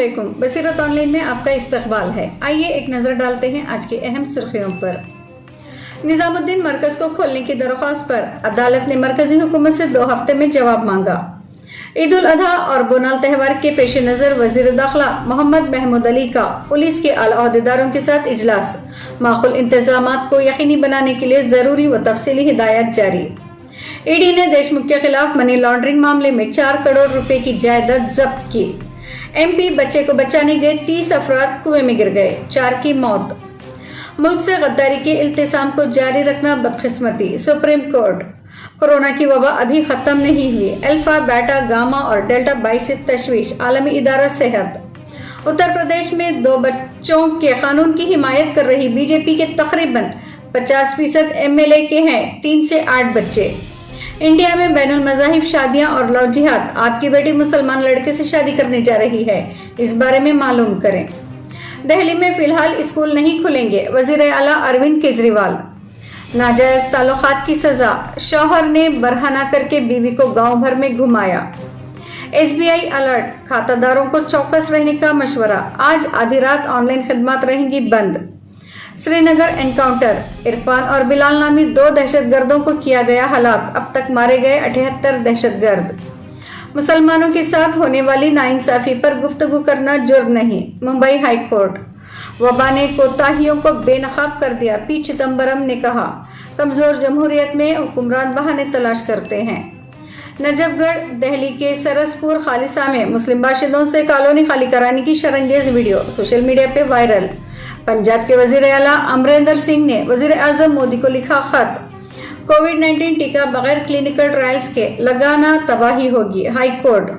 अस्सलामुअलैकुम। बसीरत ऑनलाइन में आपका इस्तकबाल है। आइए एक नजर डालते हैं आज की अहम सुर्खियों पर। निजामुद्दीन मरकज को खोलने की दरख्वास्त पर अदालत ने मरकजी हुकूमत से 2 हफ्ते में जवाब मांगा। ईद उल अधा और बोनाल त्यौहार के पेश नजर वजीर दाखिला मोहम्मद महमूद अली का पुलिस के आला अहदेदारों के साथ इजलास, माकूल इंतजामात को यकीनी बनाने के लिए जरूरी व तफसीली हिदायत जारी। ईडी ने देशमुख के खिलाफ मनी लॉन्ड्रिंग मामले में 4 करोड़ रुपए की जायदाद जब्त की। एमपी बच्चे को बचाने गए 30 अफराद कुएं में गिर गए, 4 की मौत। मुल्क से गद्दारी के इल्तिसाम को जारी रखना बदकिस्मती, सुप्रीम कोर्ट। कोरोना की वबा अभी खत्म नहीं हुई, अल्फा, बेटा, गामा और डेल्टा 22 से तशवीश, आलमी इदारा सेहत। उत्तर प्रदेश में 2 बच्चों के कानून की हिमायत कर रही बीजेपी के तकरीबन 50% एमएलए के हैं 3 से 8 बच्चे। इंडिया में बैनुल मज़ाहिब शादियां और लव जिहाद, आपकी बेटी मुसलमान लड़के से शादी करने जा रही है, इस बारे में मालूम करें। दिल्ली में फिलहाल स्कूल नहीं खुलेंगे, वजीर आला अरविंद केजरीवाल। नाजायज ताल्लुकात की सजा, शौहर ने बरहना करके बीवी को गांव भर में घुमाया। एसबीआई अलर्ट, खातादारों को चौकस रहने का मशवरा। आज आधी रात ऑनलाइन खिदमत रहेंगी बंद। श्रीनगर एनकाउंटर, इरफान और बिलाल नामी 2 दहशतगर्दों को किया गया हलाक, अब तक मारे गए 78 दहशतगर्द। मुसलमानों के साथ होने वाली नाइंसाफी पर गुफ्तगू करना जुर्म नहीं, मुंबई हाई कोर्ट। वबा ने कोताहियों को बेनकाब कर दिया, पी चिदम्बरम ने कहा। कमजोर जमहूरियत में हुक्मरान बहाने तलाश करते हैं। नजफगढ़, दिल्ली के सरसपुर खालिसा में मुस्लिम बाशिंदों से कॉलोनी खाली कराने की शर्मंगेज वीडियो सोशल मीडिया पे वायरल। पंजाब के वजीर आला अमरिंदर सिंह ने वजीर आजम मोदी को लिखा खत, कोविड-19 टीका बगैर क्लिनिकल ट्रायल्स के लगाना तबाही होगी, हाई कोर्ट।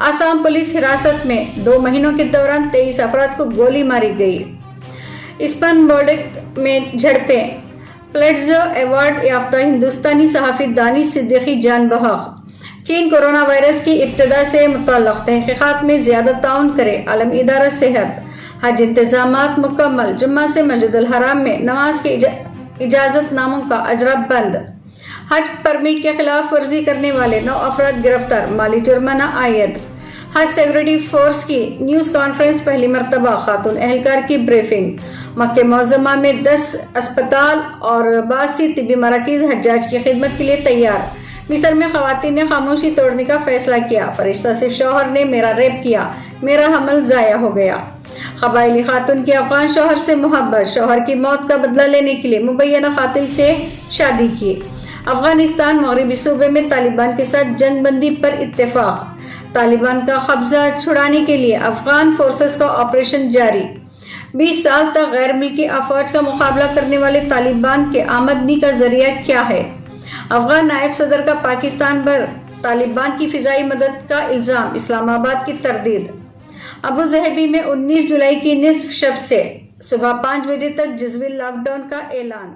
आसाम पुलिस हिरासत में 2 महीनों के दौरान 23 अफराद को गोली मारी गई। स्पन बोर्ड में झड़पें, प्लेट्जो अवार्ड याफ्ता हिंदुस्तानी सहाफी दानिश सिद्दीकी जान बहक। चीन कोरोना वायरस की इब्तिदा से मुतल्लक तहकीकात में ज्यादा ताउन करे, आलमी इदारा सेहत। हज इंतजामात मुकम्मल, जुम्मा से मस्जिदुल हराम में नमाज के इजाजत नामों का अजरा बंद। हज परमिट के खिलाफ वर्जी करने वाले 9 अफराद गिरफ्तार, माली जुर्माना आयद। हज सिक्योरिटी फोर्स की न्यूज कॉन्फ्रेंस, पहली मरतबा खातून एहलकार की ब्रीफिंग। मक्के मौज़मा में 10 अस्पताल और 82 तिब्बी मराकीज हज्जाज की खिदमत के लिए तैयार। मिस्र में खवातीन ने खामोशी तोड़ने का फैसला किया, फरिश्ता सिर्फ शौहर ने मेरा रेप किया, मेरा हमल जाया हो गया। कबायली खातून की अफगान शौहर से मोहब्बत, शौहर की मौत का बदला लेने के लिए मुबैना कातिल से शादी की। अफगानिस्तान मगरबी सूबे में तालिबान के साथ जंग बंदी पर इत्तेफाक। तालिबान का कब्जा छुड़ाने के लिए अफगान फोर्सेस का ऑपरेशन जारी। 20 साल तक गैर मुल्की अफवाज का मुकाबला करने वाले तालिबान के आमदनी का जरिया क्या है? अफगान नायब सदर का पाकिस्तान पर तालिबान की फिजाई मदद का इल्जाम, इस्लामाबाद की तरदीद। अबू ज़हबी में 19 जुलाई की निस्फ शब से सुबह 5 बजे तक जज़वी लॉकडाउन का ऐलान।